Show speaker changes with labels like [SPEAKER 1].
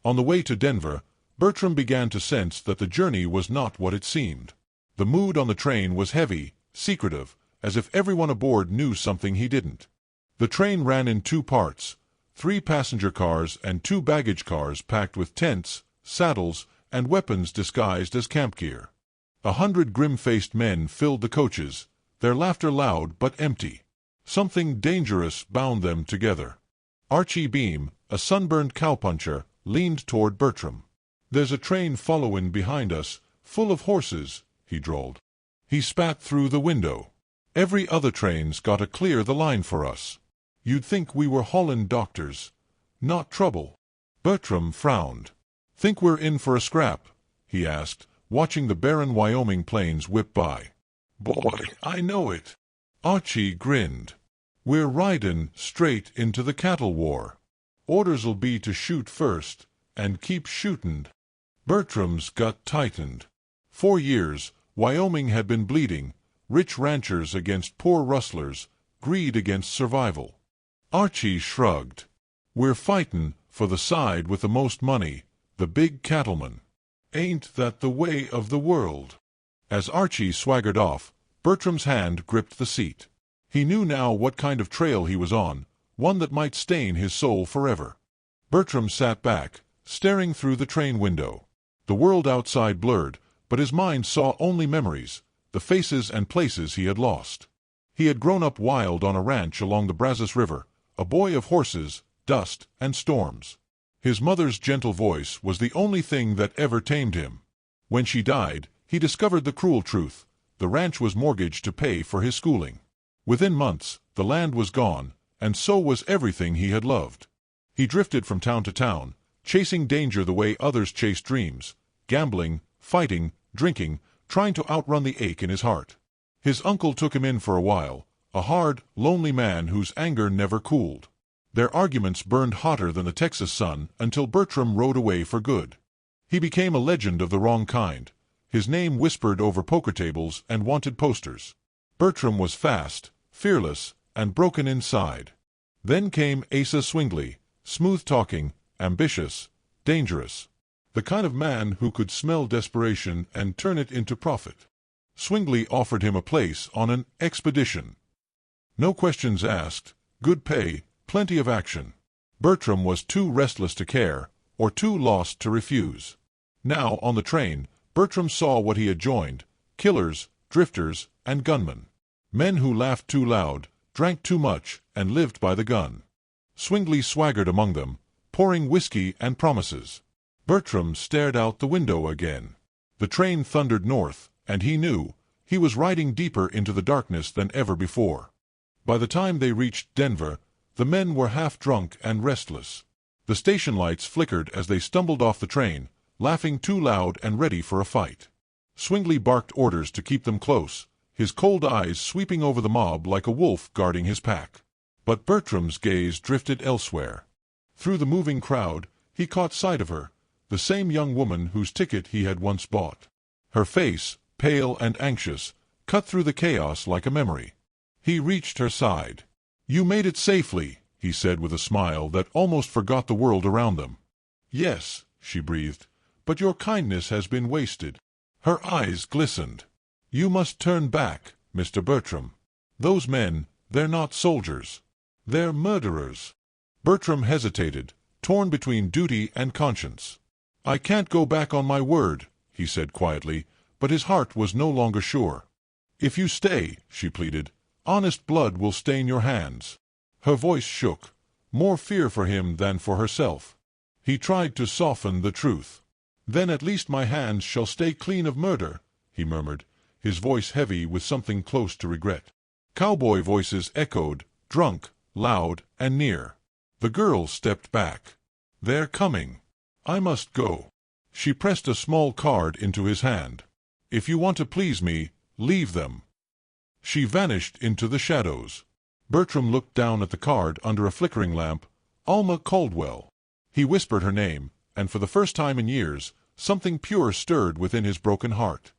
[SPEAKER 1] On the way to Denver, Bertram began to sense that the journey was not what it seemed. The mood on the train was heavy, secretive, as if everyone aboard knew something he didn't. The train ran in 2 parts, 3 passenger cars and 2 baggage cars packed with tents, saddles, and weapons disguised as camp gear. 100 grim-faced men filled the coaches, their laughter loud but empty. Something dangerous bound them together. Archie Beam, a sunburned cowpuncher, leaned toward Bertram. "There's a train followin' behind us, full of horses," he drawled. He spat through the window. "Every other train's gotta clear the line for us. You'd think we were haulin' doctors, not trouble." Bertram frowned. "Think we're in for a scrap?" he asked, watching the barren Wyoming plains whip by. "Boy, I know it." Archie grinned. "We're ridin' straight into the cattle war. Orders'll be to shoot first, and keep shootin'." Bertram's gut tightened. 4 years, Wyoming had been bleeding, rich ranchers against poor rustlers, greed against survival. Archie shrugged. "We're fightin' for the side with the most money, the big cattlemen. Ain't that the way of the world?" As Archie swaggered off, Bertram's hand gripped the seat. He knew now what kind of trail he was on, one that might stain his soul forever. Bertram sat back, staring through the train window. The world outside blurred, but his mind saw only memories, the faces and places he had lost. He had grown up wild on a ranch along the Brazos River, a boy of horses, dust, and storms. His mother's gentle voice was the only thing that ever tamed him. When she died, he discovered the cruel truth. The ranch was mortgaged to pay for his schooling. Within months, the land was gone, and so was everything he had loved. He drifted from town to town, chasing danger the way others chased dreams, gambling, fighting, drinking, trying to outrun the ache in his heart. His uncle took him in for a while, a hard, lonely man whose anger never cooled. Their arguments burned hotter than the Texas sun until Bertram rode away for good. He became a legend of the wrong kind, his name whispered over poker tables and wanted posters. Bertram was fast, fearless, and broken inside. Then came Asa Swingley, smooth-talking, ambitious, dangerous. The kind of man who could smell desperation and turn it into profit. Swingley offered him a place on an expedition. No questions asked, good pay, plenty of action. Bertram was too restless to care, or too lost to refuse. Now, on the train, Bertram saw what he had joined: killers, drifters, and gunmen. Men who laughed too loud, drank too much, and lived by the gun. Swingley swaggered among them, pouring whiskey and promises. Bertram stared out the window again. The train thundered north, and he knew he was riding deeper into the darkness than ever before. By the time they reached Denver, the men were half drunk and restless. The station lights flickered as they stumbled off the train, laughing too loud and ready for a fight. Swingley barked orders to keep them close, his cold eyes sweeping over the mob like a wolf guarding his pack. But Bertram's gaze drifted elsewhere. Through the moving crowd, he caught sight of her, the same young woman whose ticket he had once bought. Her face, pale and anxious, cut through the chaos like a memory. He reached her side. "You made it safely," he said with a smile that almost forgot the world around them. "Yes," she breathed, "but your kindness has been wasted." Her eyes glistened. "You must turn back, Mr. Bertram. Those men, they're not soldiers. They're murderers." Bertram hesitated, torn between duty and conscience. "I can't go back on my word," he said quietly, but his heart was no longer sure. "If you stay," she pleaded, "honest blood will stain your hands." Her voice shook, more fear for him than for herself. He tried to soften the truth. "Then at least my hands shall stay clean of murder," he murmured, his voice heavy with something close to regret. Cowboy voices echoed, drunk, loud, and near. The girl stepped back. "They're coming. I must go." She pressed a small card into his hand. "If you want to please me, leave them." She vanished into the shadows. Bertram looked down at the card under a flickering lamp. Alma Caldwell. He whispered her name, and for the first time in years, something pure stirred within his broken heart.